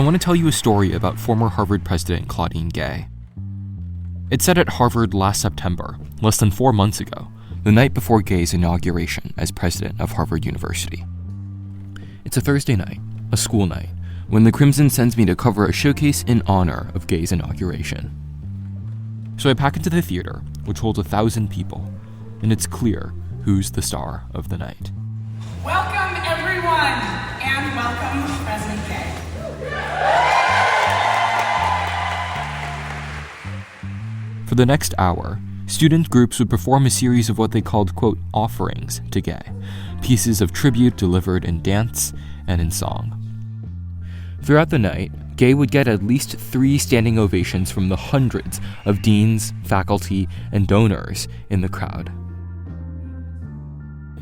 I want to tell you a story about former Harvard President Claudine Gay. It said at Harvard last September, less than 4 months ago, the night before Gay's inauguration as president of Harvard University. It's a Thursday night, a school night, when the Crimson sends me to cover a showcase in honor of Gay's inauguration. So I pack into the theater, which holds 1,000 people, and it's clear who's the star of the night. Welcome, everyone, and welcome, President Gay. For the next hour, student groups would perform a series of what they called, quote, offerings to Gay, pieces of tribute delivered in dance and in song. Throughout the night, Gay would get at least 3 standing ovations from the hundreds of deans, faculty, and donors in the crowd.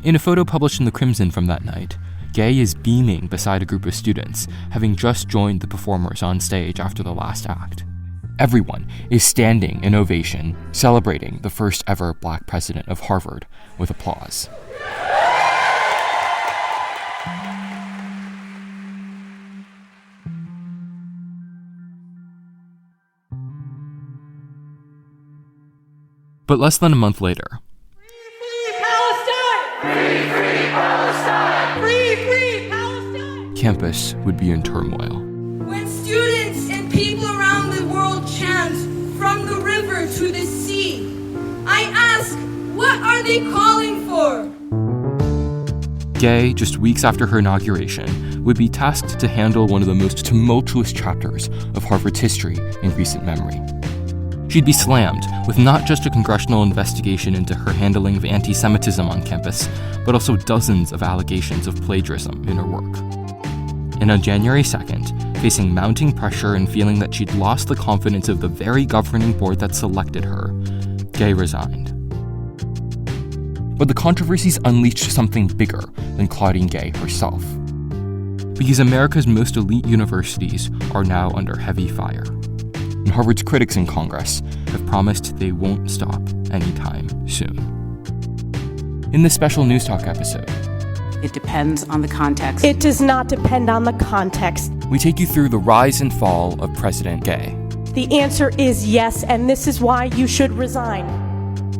In a photo published in the Crimson from that night, Gay is beaming beside a group of students, having just joined the performers on stage after the last act. Everyone is standing in ovation, celebrating the first ever Black president of Harvard with applause. But less than a month later, Free Palestine! Free Palestine! Free Palestine! campus would be in turmoil. When students and people around the world chant from the river to the sea, I ask, what are they calling for? Gay, just weeks after her inauguration, would be tasked to handle one of the most tumultuous chapters of Harvard's history in recent memory. She'd be slammed with not just a congressional investigation into her handling of antisemitism on campus, but also dozens of allegations of plagiarism in her work. And on January 2nd, facing mounting pressure and feeling that she'd lost the confidence of the very governing board that selected her, Gay resigned. But the controversies unleashed something bigger than Claudine Gay herself. Because America's most elite universities are now under heavy fire. And Harvard's critics in Congress have promised they won't stop anytime soon. In this special News Talk episode, it depends on the context. It does not depend on the context. We take you through the rise and fall of President Gay. The answer is yes, and this is why you should resign.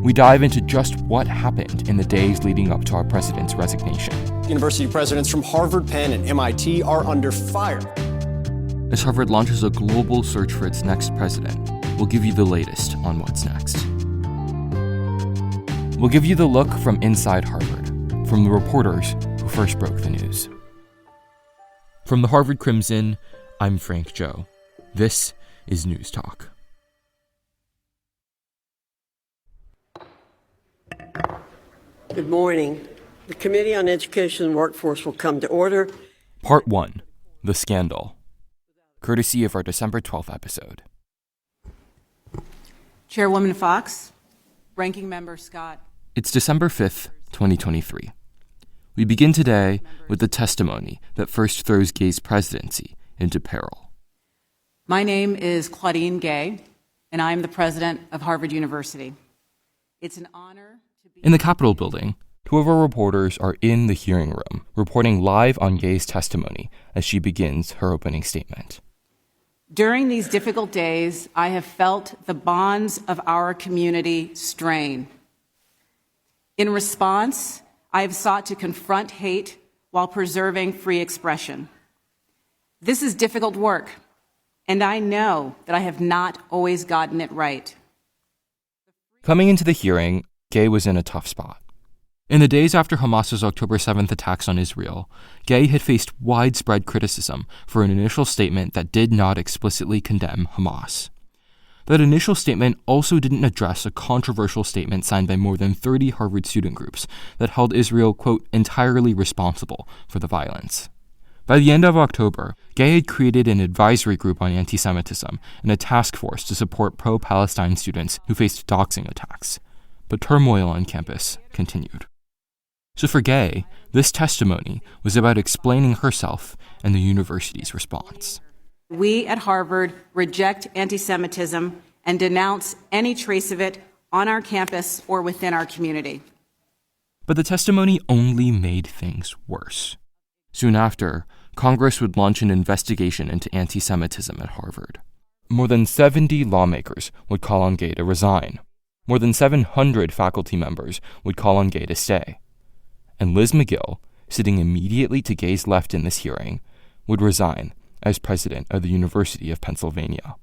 We dive into just what happened in the days leading up to our president's resignation. University presidents from Harvard, Penn, and MIT are under fire. As Harvard launches a global search for its next president, we'll give you the latest on what's next. We'll give you the look from inside Harvard, from the reporters who first broke the news. From the Harvard Crimson, I'm Frank Zhou. This is News Talk. Good morning. The Committee on Education and Workforce will come to order. Part 1, The Scandal. Courtesy of our December 12th episode. Chairwoman Fox, Ranking Member Scott. It's December 5th, 2023. We begin today with the testimony that first throws Gay's presidency into peril. My name is Claudine Gay, and I'm the president of Harvard University. It's an honor to be... In the Capitol building, 2 of our reporters are in the hearing room, reporting live on Gay's testimony as she begins her opening statement. During these difficult days, I have felt the bonds of our community strain. In response, I have sought to confront hate while preserving free expression. This is difficult work, and I know that I have not always gotten it right. Coming into the hearing, Gay was in a tough spot. In the days after Hamas's October 7th attacks on Israel, Gay had faced widespread criticism for an initial statement that did not explicitly condemn Hamas. That initial statement also didn't address a controversial statement signed by more than 30 Harvard student groups that held Israel, quote, entirely responsible for the violence. By the end of October, Gay had created an advisory group on antisemitism and a task force to support pro-Palestine students who faced doxing attacks. But turmoil on campus continued. So for Gay, this testimony was about explaining herself and the university's response. We at Harvard reject anti-Semitism and denounce any trace of it on our campus or within our community. But the testimony only made things worse. Soon after, Congress would launch an investigation into antisemitism at Harvard. More than 70 lawmakers would call on Gay to resign. More than 700 faculty members would call on Gay to stay. And Liz McGill, sitting immediately to Gay's left in this hearing, would resign as president of the University of Pennsylvania.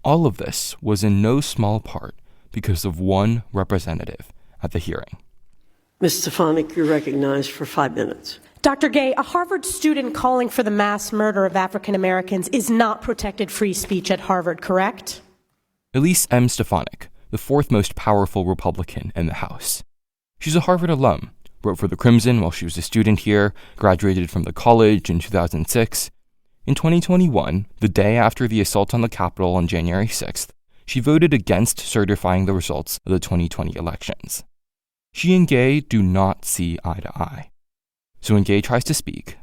All of this was in no small part because of one representative at the hearing. Ms. Stefanik, you're recognized for 5 minutes. Dr. Gay, a Harvard student calling for the mass murder of African Americans is not protected free speech at Harvard, correct? Elise M. Stefanik, the fourth most powerful Republican in the House. She's a Harvard alum, wrote for the Crimson while she was a student here, graduated from the college in 2006. In 2021, the day after the assault on the Capitol on January 6th, she voted against certifying the results of the 2020 elections. She and Gay do not see eye to eye. So when Gay tries to speak,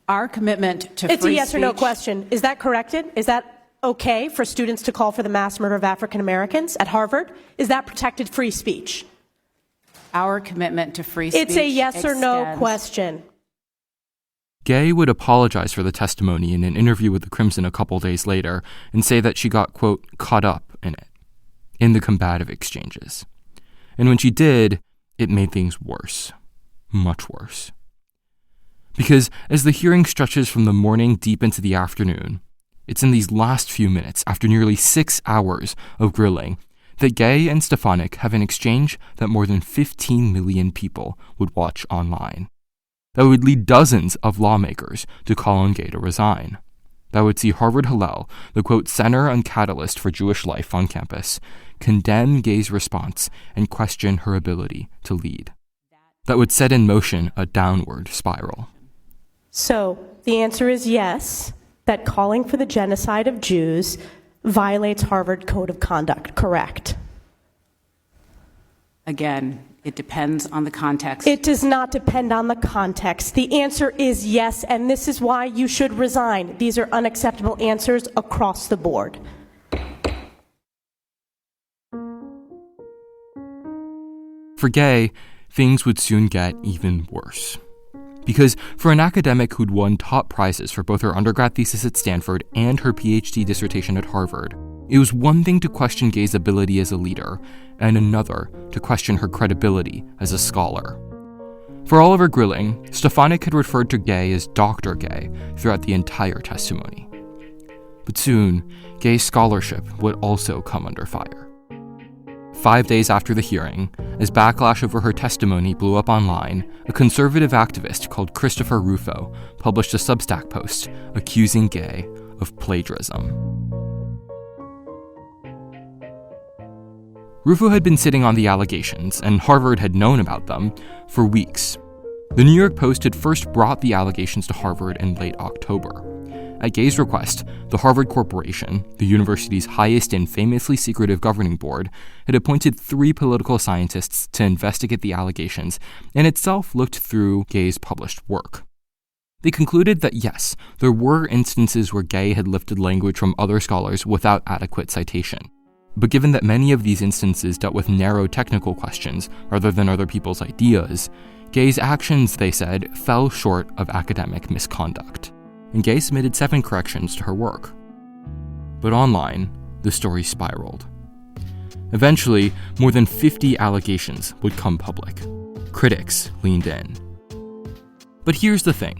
Our commitment to free speech... It's a yes or no question. Is that corrected? Is that okay for students to call for the mass murder of African Americans at Harvard? Is that protected free speech? Our commitment to free speech It's a yes or no extends. question. Gay would apologize for the testimony in an interview with the Crimson a couple days later and say that she got, quote, caught up in it, in the combative exchanges. And when she did, it made things worse, much worse. Because as the hearing stretches from the morning deep into the afternoon, it's in these last few minutes, after nearly 6 hours of grilling, that Gay and Stefanik have an exchange that more than 15 million people would watch online. That would lead dozens of lawmakers to call on Gay to resign. That would see Harvard Hillel, the quote center and catalyst for Jewish life on campus, condemn Gay's response and question her ability to lead. That would set in motion a downward spiral. So the answer is yes, that calling for the genocide of Jews violates Harvard Code of Conduct, correct? Again, it depends on the context. It does not depend on the context. The answer is yes, and this is why you should resign. These are unacceptable answers across the board. For Gay, things would soon get even worse. Because for an academic who'd won top prizes for both her undergrad thesis at Stanford and her PhD dissertation at Harvard, it was one thing to question Gay's ability as a leader, and another to question her credibility as a scholar. For all of her grilling, Stefanik had referred to Gay as Dr. Gay throughout the entire testimony. But soon, Gay's scholarship would also come under fire. 5 days after the hearing, as backlash over her testimony blew up online, a conservative activist called Christopher Rufo published a Substack post accusing Gay of plagiarism. Rufo had been sitting on the allegations, and Harvard had known about them, for weeks. The New York Post had first brought the allegations to Harvard in late October. At Gay's request, the Harvard Corporation, the university's highest and famously secretive governing board, had appointed 3 political scientists to investigate the allegations and itself looked through Gay's published work. They concluded that yes, there were instances where Gay had lifted language from other scholars without adequate citation. But given that many of these instances dealt with narrow technical questions rather than other people's ideas, Gay's actions, they said, fell short of academic misconduct. And Gay submitted 7 corrections to her work. But online, the story spiraled. Eventually, more than 50 allegations would come public. Critics leaned in. But here's the thing.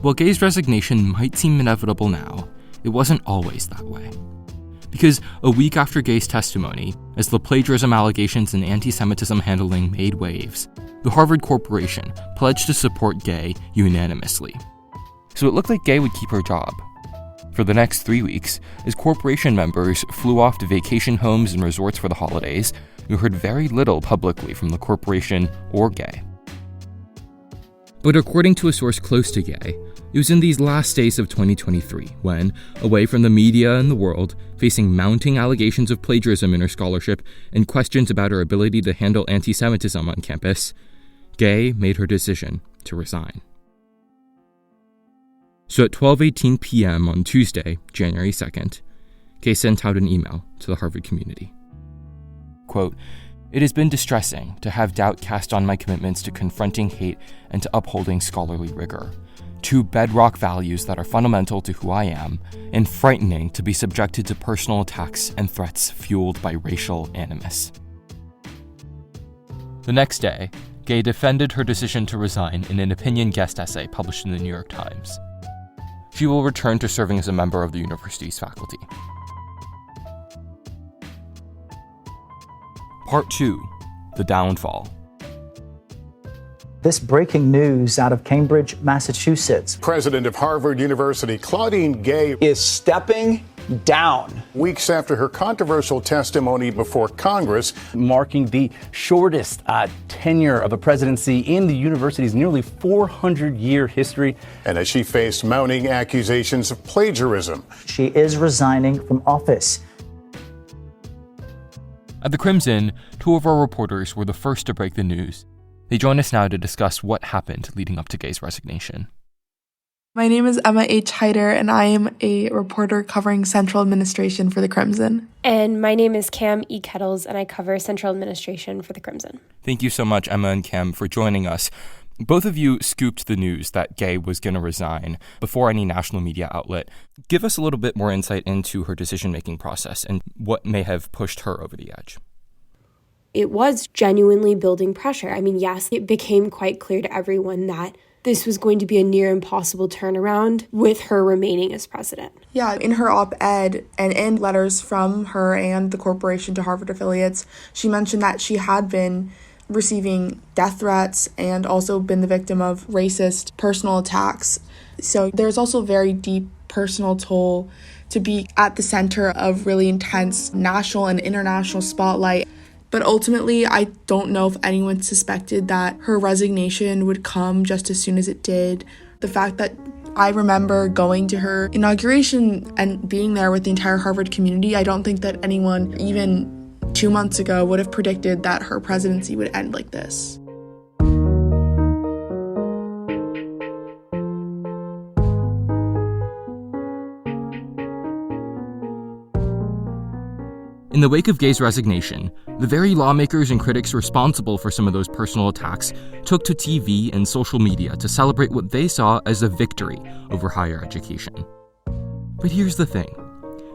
While Gay's resignation might seem inevitable now, it wasn't always that way. Because a week after Gay's testimony, as the plagiarism allegations and anti-Semitism handling made waves, the Harvard Corporation pledged to support Gay unanimously. So it looked like Gay would keep her job. For the next 3 weeks, as corporation members flew off to vacation homes and resorts for the holidays, we heard very little publicly from the corporation or Gay. But according to a source close to Gay, it was in these last days of 2023 when, away from the media and the world, facing mounting allegations of plagiarism in her scholarship and questions about her ability to handle anti-Semitism on campus, Gay made her decision to resign. So at 12:18 p.m. on Tuesday, January 2nd, Gay sent out an email to the Harvard community. Quote, "It has been distressing to have doubt cast on my commitments to confronting hate and to upholding scholarly rigor. two bedrock values that are fundamental to who I am, and frightening to be subjected to personal attacks and threats fueled by racial animus. The next day, Gay defended her decision to resign in an opinion guest essay published in the New York Times. She will return to serving as a member of the university's faculty. Part 2. The Downfall. This breaking news out of Cambridge, Massachusetts. President of Harvard University, Claudine Gay, Is stepping down. weeks after her controversial testimony before Congress, marking the shortest tenure of a presidency in the university's nearly 400-year history. and as she faced mounting accusations of plagiarism. She is resigning from office. At the Crimson, two of our reporters were the first to break the news. They join us now to discuss what happened leading up to Gay's resignation. My name is Emma H. Heider, and I am a reporter covering Central Administration for the Crimson. And my name is Cam E. Kettles, and I cover Central Administration for the Crimson. Thank you so much, Emma and Cam, for joining us. Both of you scooped the news that Gay was going to resign before any national media outlet. Give us a little bit more insight into her decision-making process and what may have pushed her over the edge. It was genuinely building pressure. I mean, yes, it became quite clear to everyone that this was going to be a near impossible turnaround with her remaining as president. Yeah, in her op-ed and in letters from her and the corporation to Harvard affiliates, she mentioned that she had been receiving death threats and also been the victim of racist personal attacks. So there's also a very deep personal toll to be at the center of really intense national and international spotlight. But ultimately, I don't know if anyone suspected that her resignation would come just as soon as it did. The fact that I remember going to her inauguration and being there with the entire Harvard community, I don't think that anyone, even 2 months ago, would have predicted that her presidency would end like this. In the wake of Gay's resignation, the very lawmakers and critics responsible for some of those personal attacks took to TV and social media to celebrate what they saw as a victory over higher education. But here's the thing.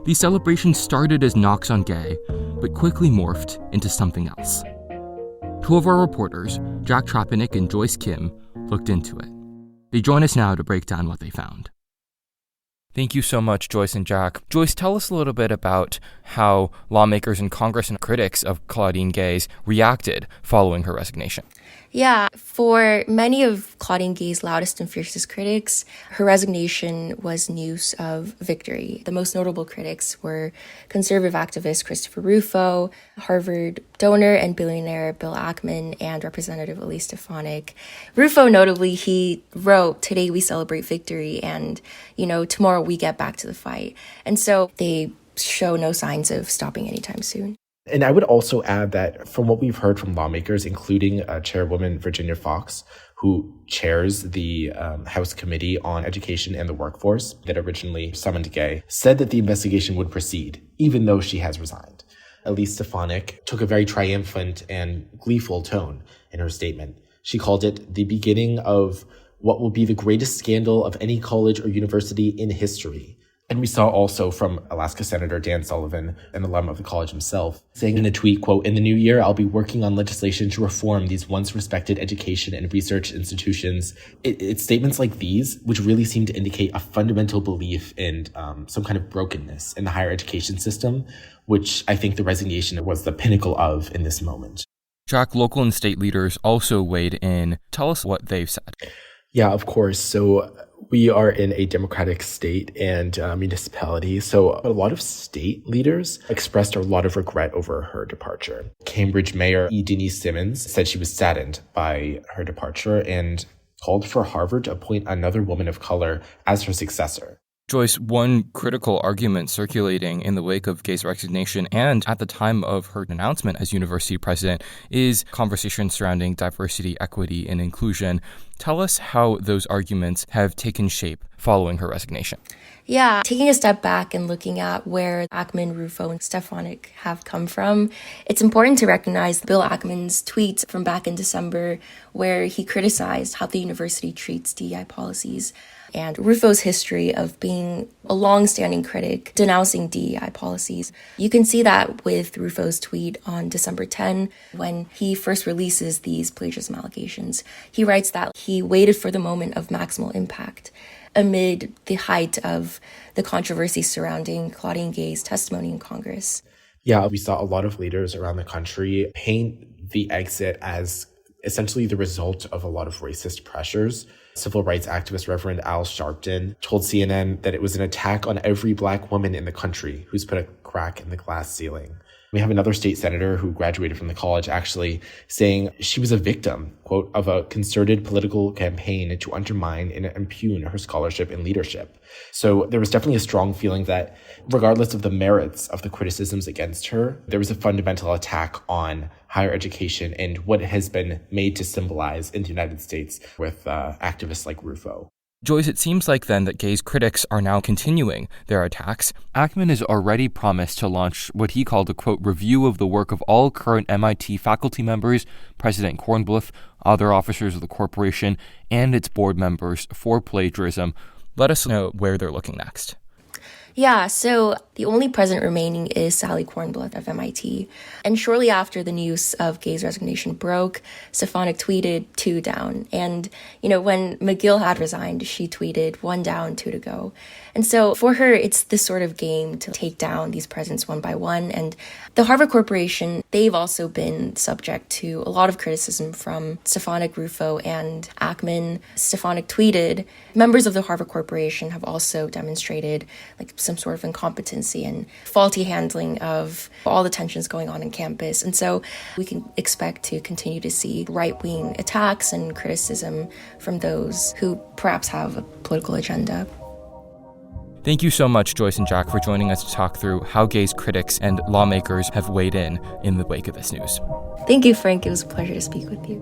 These celebrations started as knocks on Gay, but quickly morphed into something else. Two of our reporters, Jack Trapenick and Joyce Kim, looked into it. They join us now to break down what they found. Thank you so much, Joyce and Jack. Joyce, tell us a little bit about how lawmakers in Congress and critics of Claudine Gay's reacted following her resignation. Yeah, for many of Claudine Gay's loudest and fiercest critics, her resignation was news of victory. The most notable critics were conservative activist Christopher Rufo, Harvard donor and billionaire Bill Ackman, and Representative Elise Stefanik. Rufo, notably, he wrote, "Today we celebrate victory, and, tomorrow we get back to the fight." And so they show no signs of stopping anytime soon. And I would also add that from what we've heard from lawmakers, including Chairwoman Virginia Foxx, who chairs the House Committee on Education and the Workforce that originally summoned Gay, said that the investigation would proceed, even though she has resigned. Elise Stefanik took a very triumphant and gleeful tone in her statement. She called it the beginning of what will be the greatest scandal of any college or university in history. And we saw also from Alaska Senator Dan Sullivan, an alum of the college himself, saying in a tweet, quote, "In the new year, I'll be working on legislation to reform these once respected education and research institutions." It's statements like these, which really seem to indicate a fundamental belief in some kind of brokenness in the higher education system, which I think the resignation was the pinnacle of in this moment. Jack, local and state leaders also weighed in. Tell us what they've said. Yeah, of course. So we are in a democratic state and municipality, so a lot of state leaders expressed a lot of regret over her departure. Cambridge Mayor E. Denise Simmons said she was saddened by her departure and called for Harvard to appoint another woman of color as her successor. Joyce, one critical argument circulating in the wake of Gay's resignation and at the time of her announcement as university president is conversation surrounding diversity, equity, and inclusion. Tell us how those arguments have taken shape following her resignation. Yeah, taking a step back and looking at where Ackman, Rufo, and Stefanik have come from, it's important to recognize Bill Ackman's tweet from back in December where he criticized how the university treats DEI policies, and Rufo's history of being a long-standing critic denouncing DEI policies. You can see that with Rufo's tweet on December 10 when he first releases these plagiarism allegations. He writes that he waited for the moment of maximal impact amid the height of the controversy surrounding Claudine Gay's testimony in Congress. Yeah, we saw a lot of leaders around the country paint the exit as essentially the result of a lot of racist pressures. Civil rights activist Reverend Al Sharpton told CNN that it was an attack on every Black woman in the country who's put a crack in the glass ceiling. We have another state senator who graduated from the college actually saying she was a victim, quote, of a concerted political campaign to undermine and impugn her scholarship and leadership. So there was definitely a strong feeling that regardless of the merits of the criticisms against her, there was a fundamental attack on higher education and what it has been made to symbolize in the United States with activists like Rufo. Joyce, it seems like then that Gay's critics are now continuing their attacks. Ackman has already promised to launch what he called a, quote, review of the work of all current MIT faculty members, President Kornbluth, other officers of the corporation, and its board members for plagiarism. Let us know where they're looking next. Yeah, so the only president remaining is Sally Kornbluth of MIT. And shortly after the news of Gay's resignation broke, Stefanik tweeted 2 down. And, when McGill had resigned, she tweeted 1 down, 2 to go. And so for her, it's this sort of game to take down these presidents one by one. And the Harvard Corporation, they've also been subject to a lot of criticism from Stefanik, Rufo, and Ackman. Stefanik tweeted, members of the Harvard Corporation have also demonstrated some sort of incompetency and faulty handling of all the tensions going on in campus. And so we can expect to continue to see right-wing attacks and criticism from those who perhaps have a political agenda. Thank you so much, Joyce and Jack, for joining us to talk through how Gay's critics and lawmakers have weighed in the wake of this news. Thank you, Frank. It was a pleasure to speak with you.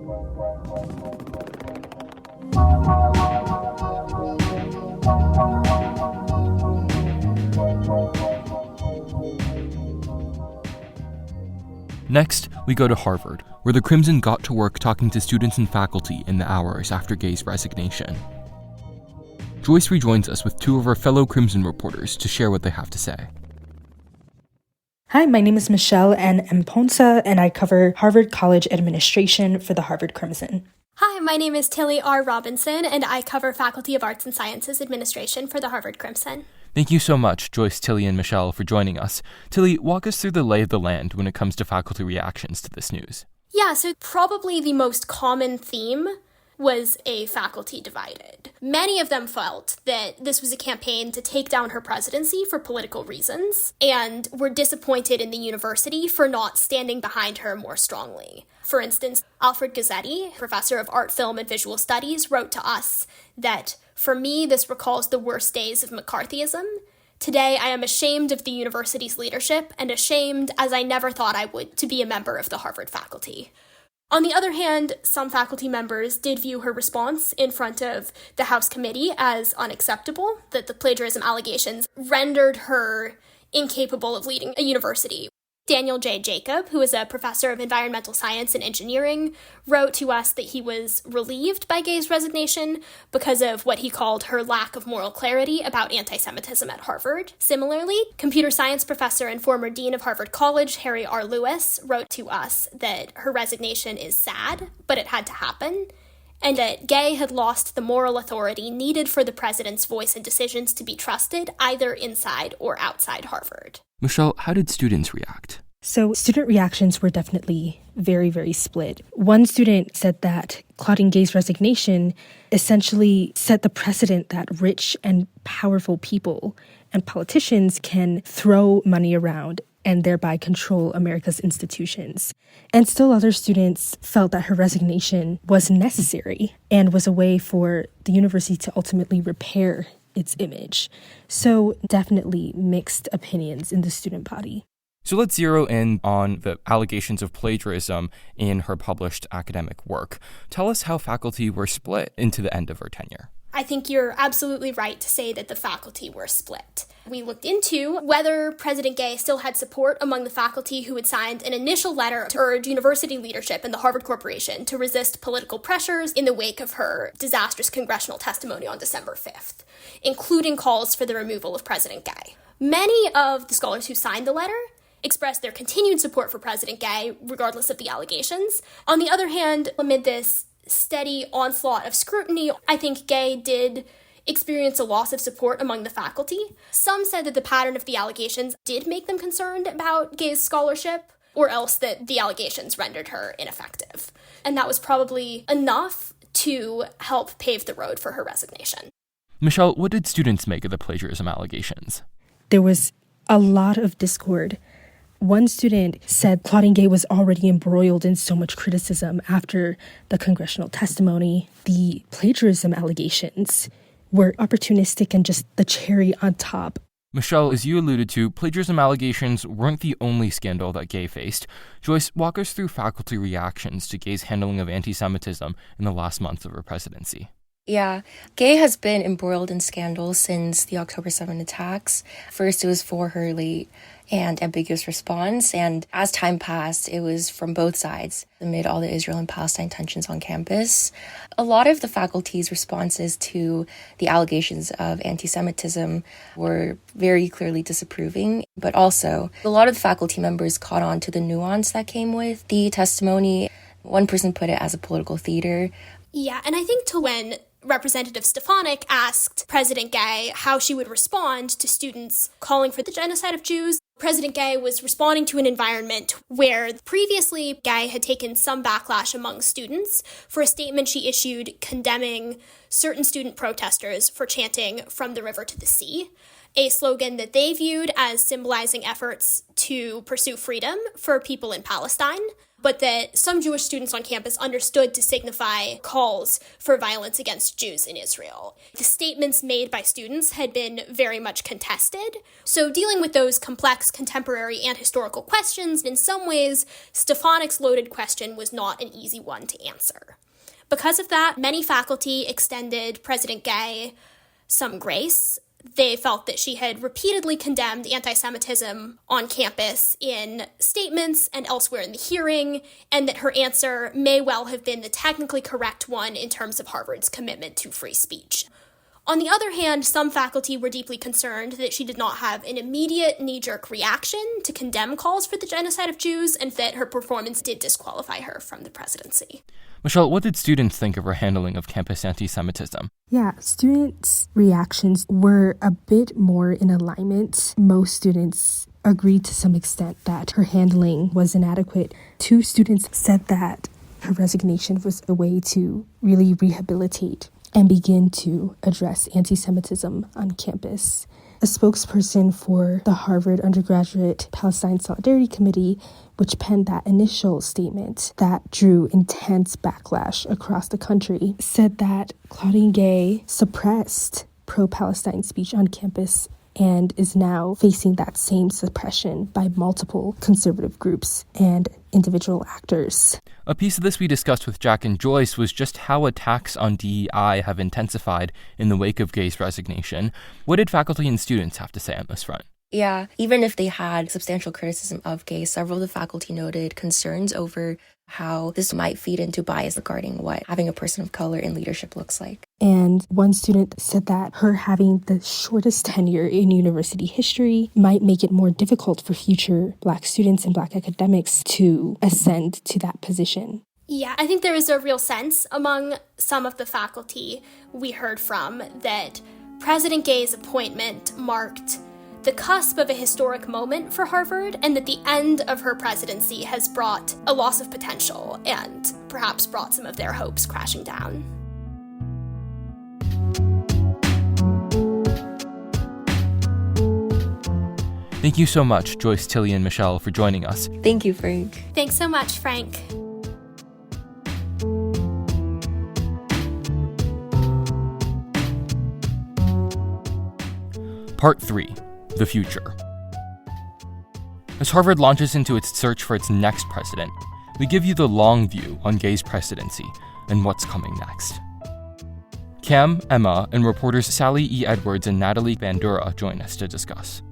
Next, we go to Harvard, where the Crimson got to work talking to students and faculty in the hours after Gay's resignation. Joyce rejoins us with 2 of our fellow Crimson reporters to share what they have to say. Hi, my name is Michelle N. Mponsa, and I cover Harvard College administration for the Harvard Crimson. Hi, my name is Tilly R. Robinson, and I cover Faculty of Arts and Sciences administration for the Harvard Crimson. Thank you so much, Joyce, Tilly, and Michelle, for joining us. Tilly, walk us through the lay of the land when it comes to faculty reactions to this news. Yeah, so probably the most common theme was a faculty divided. Many of them felt that this was a campaign to take down her presidency for political reasons, and were disappointed in the university for not standing behind her more strongly. For instance, Alfred Gazzetti, professor of art, film, and visual studies, wrote to us that, "For me, this recalls the worst days of McCarthyism. Today, I am ashamed of the university's leadership, and ashamed, as I never thought I would, to be a member of the Harvard faculty." On the other hand, some faculty members did view her response in front of the House committee as unacceptable, that the plagiarism allegations rendered her incapable of leading a university. Daniel J. Jacob, who is a professor of environmental science and engineering, wrote to us that he was relieved by Gay's resignation because of what he called her lack of moral clarity about antisemitism at Harvard. Similarly, computer science professor and former dean of Harvard College, Harry R. Lewis, wrote to us that her resignation is sad, but it had to happen, and that Gay had lost the moral authority needed for the president's voice and decisions to be trusted either inside or outside Harvard. Michelle, how did students react? So student reactions were definitely very, very split. One student said that Claudine Gay's resignation essentially set the precedent that rich and powerful people and politicians can throw money around and thereby control America's institutions. And still other students felt that her resignation was necessary and was a way for the university to ultimately repair its image. So definitely mixed opinions in the student body. So let's zero in on the allegations of plagiarism in her published academic work. Tell us how faculty were split into the end of her tenure. I think you're absolutely right to say that the faculty were split. We looked into whether President Gay still had support among the faculty who had signed an initial letter to urge university leadership and the Harvard Corporation to resist political pressures in the wake of her disastrous congressional testimony on December 5th, including calls for the removal of President Gay. Many of the scholars who signed the letter expressed their continued support for President Gay, regardless of the allegations. On the other hand, amid this steady onslaught of scrutiny, I think Gay did experience a loss of support among the faculty. Some said that the pattern of the allegations did make them concerned about Gay's scholarship, or else that the allegations rendered her ineffective. And that was probably enough to help pave the road for her resignation. Michelle, what did students make of the plagiarism allegations? There was a lot of discord. One student said Claudine Gay was already embroiled in so much criticism after the congressional testimony. The plagiarism allegations were opportunistic and just the cherry on top. Michelle, as you alluded to, plagiarism allegations weren't the only scandal that Gay faced. Joyce, walk us through faculty reactions to Gay's handling of antisemitism in the last months of her presidency. Yeah, Gay has been embroiled in scandals since the October 7 attacks. First, it was for her late and ambiguous response, and as time passed, it was from both sides amid all the Israel and Palestine tensions on campus. A lot of the faculty's responses to the allegations of antisemitism were very clearly disapproving, but also a lot of the faculty members caught on to the nuance that came with the testimony. One person put it as a political theater. Yeah, and I think to when Representative Stefanik asked President Gay how she would respond to students calling for the genocide of Jews, President Gay was responding to an environment where previously Gay had taken some backlash among students for a statement she issued condemning certain student protesters for chanting "From the river to the sea," a slogan that they viewed as symbolizing efforts to pursue freedom for people in Palestine, but that some Jewish students on campus understood to signify calls for violence against Jews in Israel. The statements made by students had been very much contested, so dealing with those complex contemporary and historical questions, in some ways, Stefanik's loaded question was not an easy one to answer. Because of that, many faculty extended President Gay some grace. They felt that she had repeatedly condemned anti-Semitism on campus in statements and elsewhere in the hearing, and that her answer may well have been the technically correct one in terms of Harvard's commitment to free speech. On the other hand, some faculty were deeply concerned that she did not have an immediate knee-jerk reaction to condemn calls for the genocide of Jews, and that her performance did disqualify her from the presidency. Michelle, what did students think of her handling of campus anti-Semitism? Yeah, students' reactions were a bit more in alignment. Most students agreed to some extent that her handling was inadequate. 2 students said that her resignation was a way to really rehabilitate and begin to address anti-Semitism on campus. A spokesperson for the Harvard Undergraduate Palestine Solidarity Committee, which penned that initial statement that drew intense backlash across the country, said that Claudine Gay suppressed pro-Palestine speech on campus and is now facing that same suppression by multiple conservative groups and individual actors. A piece of this we discussed with Jack and Joyce was just how attacks on DEI have intensified in the wake of Gay's resignation. What did faculty and students have to say on this front? Yeah, even if they had substantial criticism of Gay, several of the faculty noted concerns over how this might feed into bias regarding what having a person of color in leadership looks like. And one student said that her having the shortest tenure in university history might make it more difficult for future Black students and Black academics to ascend to that position. Yeah, I think there is a real sense among some of the faculty we heard from that President Gay's appointment marked the cusp of a historic moment for Harvard, and that the end of her presidency has brought a loss of potential and perhaps brought some of their hopes crashing down. Thank you so much, Joyce, Tilly, and Michelle, for joining us. Thank you, Frank. Thanks so much, Frank. Part 3. The future. As Harvard launches into its search for its next president, we give you the long view on Gay's presidency and what's coming next. Cam, Emma, and reporters Sally E. Edwards and Natalie Bandura join us to discuss.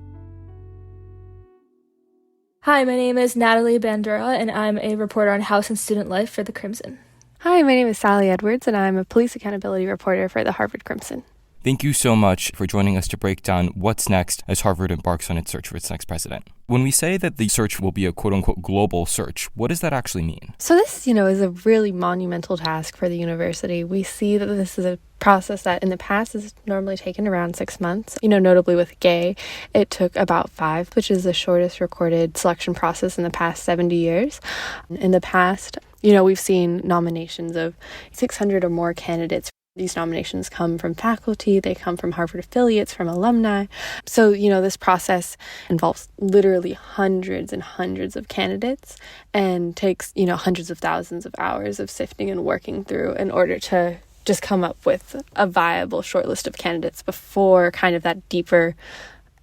Hi, my name is Natalie Bandura, and I'm a reporter on House and Student Life for the Crimson. Hi, my name is Sally Edwards, and I'm a police accountability reporter for the Harvard Crimson. Thank you so much for joining us to break down what's next as Harvard embarks on its search for its next president. When we say that the search will be a quote-unquote global search, what does that actually mean? So this, is a really monumental task for the university. We see that this is a process that in the past has normally taken around 6 months. Notably with Gay, it took about 5, which is the shortest recorded selection process in the past 70 years. In the past, we've seen nominations of 600 or more candidates. These nominations come from faculty, they come from Harvard affiliates, from alumni. So, this process involves literally hundreds and hundreds of candidates and takes, hundreds of thousands of hours of sifting and working through in order to just come up with a viable shortlist of candidates before kind of that deeper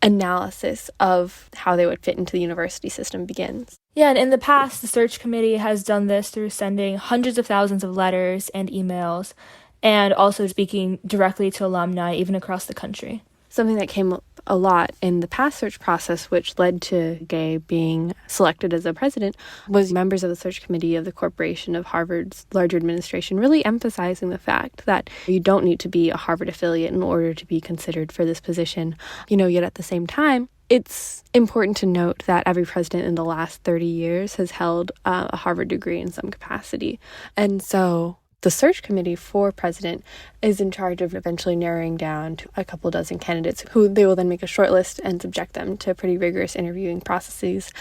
analysis of how they would fit into the university system begins. Yeah, and in the past, the search committee has done this through sending hundreds of thousands of letters and emails, and also speaking directly to alumni, even across the country. Something that came up a lot in the past search process, which led to Gay being selected as a president, was members of the search committee of the corporation of Harvard's larger administration really emphasizing the fact that you don't need to be a Harvard affiliate in order to be considered for this position. Yet at the same time, it's important to note that every president in the last 30 years has held a Harvard degree in some capacity. And so the search committee for president is in charge of eventually narrowing down to a couple dozen candidates who they will then make a short list and subject them to pretty rigorous interviewing processes.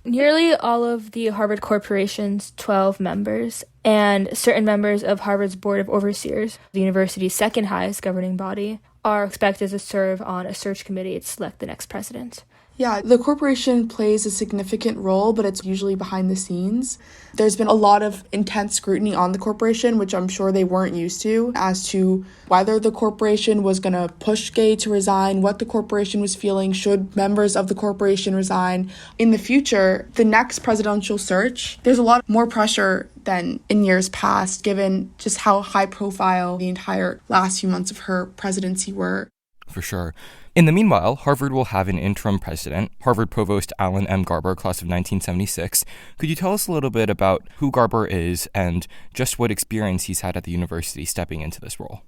Nearly all of the Harvard Corporation's 12 members and certain members of Harvard's Board of Overseers, the university's second highest governing body, are expected to serve on a search committee to select the next president. Yeah, the corporation plays a significant role, but it's usually behind the scenes. There's been a lot of intense scrutiny on the corporation, which I'm sure they weren't used to, as to whether the corporation was going to push Gay to resign, what the corporation was feeling, should members of the corporation resign. In the future, the next presidential search, there's a lot more pressure than in years past, given just how high profile the entire last few months of her presidency were. For sure. In the meanwhile, Harvard will have an interim president, Harvard Provost Alan M. Garber, class of 1976. Could you tell us a little bit about who Garber is and just what experience he's had at the university stepping into this role?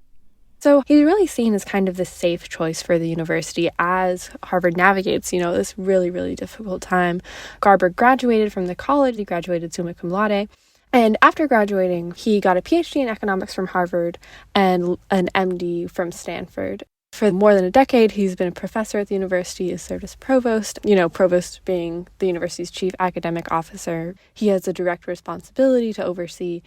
So he's really seen as kind of the safe choice for the university as Harvard navigates, this really, really difficult time. Garber graduated from the college. He graduated summa cum laude. And after graduating, he got a PhD in economics from Harvard and an MD from Stanford. For more than a decade, he's been a professor at the university, has served as provost, provost being the university's chief academic officer. He has a direct responsibility to oversee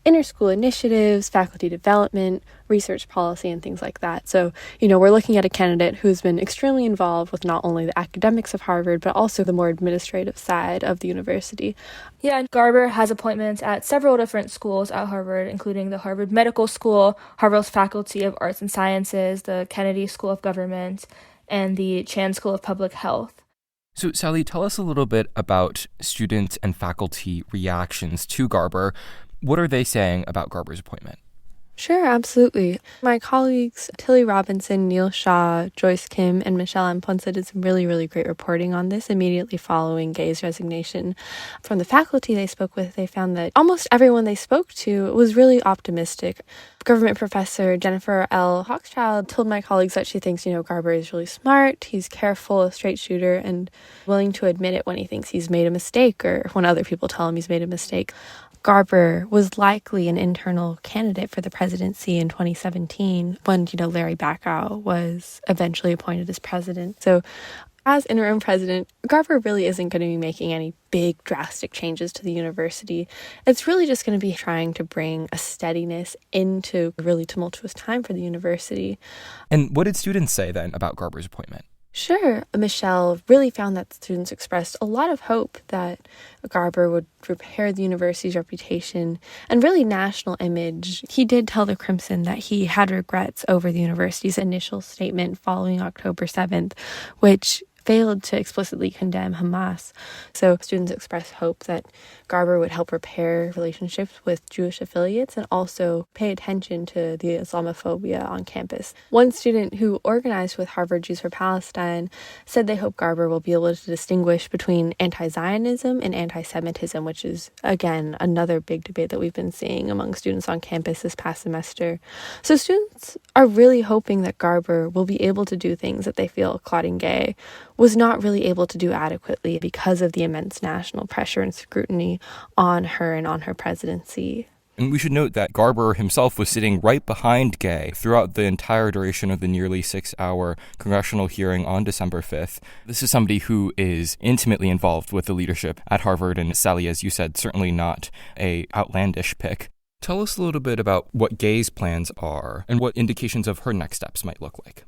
interschool initiatives, faculty development, research policy, and things like that. So, we're looking at a candidate who's been extremely involved with not only the academics of Harvard, but also the more administrative side of the university. Yeah, and Garber has appointments at several different schools at Harvard, including the Harvard Medical School, Harvard's Faculty of Arts and Sciences, the Kennedy School of Government, and the Chan School of Public Health. So, Sally, tell us a little bit about student and faculty reactions to Garber. What are they saying about Garber's appointment? Sure, absolutely. My colleagues Tilly Robinson, Neil Shaw, Joyce Kim, and Michelle M. Ponce did some really, really great reporting on this immediately following Gay's resignation. From the faculty they spoke with, they found that almost everyone they spoke to was really optimistic. Government professor Jennifer L. Hochschild told my colleagues that she thinks, Garber is really smart, he's careful, a straight shooter, and willing to admit it when he thinks he's made a mistake or when other people tell him he's made a mistake. Garber was likely an internal candidate for the presidency in 2017 when, Larry Bacow was eventually appointed as president. So as interim president, Garber really isn't going to be making any big drastic changes to the university. It's really just going to be trying to bring a steadiness into a really tumultuous time for the university. And what did students say then about Garber's appointment? Sure. Michelle really found that students expressed a lot of hope that Garber would repair the university's reputation and really national image. He did tell the Crimson that he had regrets over the university's initial statement following October 7th, which failed to explicitly condemn Hamas. So students expressed hope that Garber would help repair relationships with Jewish affiliates and also pay attention to the Islamophobia on campus. One student who organized with Harvard Jews for Palestine said they hope Garber will be able to distinguish between anti-Zionism and antisemitism, which is, again, another big debate that we've been seeing among students on campus this past semester. So students are really hoping that Garber will be able to do things that they feel Claudine Gay was not really able to do adequately because of the immense national pressure and scrutiny on her and on her presidency. And we should note that Garber himself was sitting right behind Gay throughout the entire duration of the nearly 6-hour congressional hearing on December 5th. This is somebody who is intimately involved with the leadership at Harvard, and Sally, as you said, certainly not an outlandish pick. Tell us a little bit about what Gay's plans are and what indications of her next steps might look like.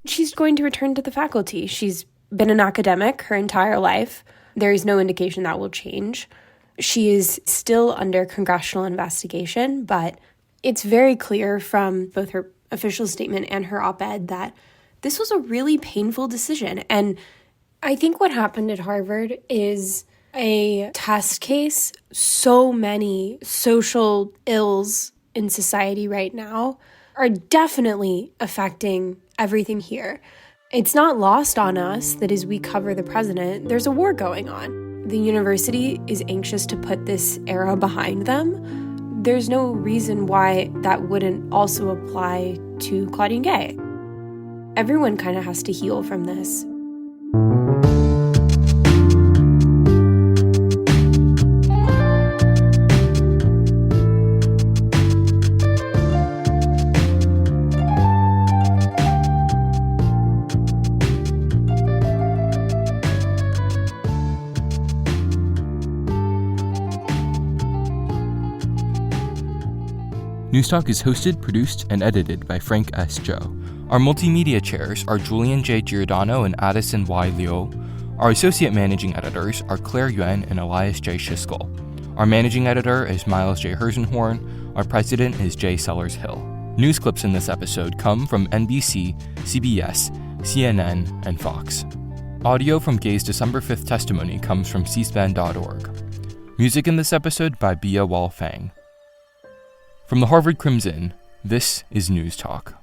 She's going to return to the faculty. She's been an academic her entire life. There is no indication that will change. She is still under congressional investigation, but it's very clear from both her official statement and her op-ed that this was a really painful decision. And I think what happened at Harvard is a test case. So many social ills in society right now are definitely affecting everything here. It's not lost on us that as we cover the president, there's a war going on. The university is anxious to put this era behind them. There's no reason why that wouldn't also apply to Claudine Gay. Everyone kind of has to heal from this. Newstalk is hosted, produced, and edited by Frank S. Zhou. Our multimedia chairs are Julian J. Giordano and Addison Y. Liu. Our associate managing editors are Claire Yuan and Elias J. Schiskel. Our managing editor is Miles J. Herzenhorn. Our president is Jay Sellers Hill. News clips in this episode come from NBC, CBS, CNN, and Fox. Audio from Gay's December 5th testimony comes from cspan.org. Music in this episode by Bia Wall Fang. From the Harvard Crimson, this is News Talk.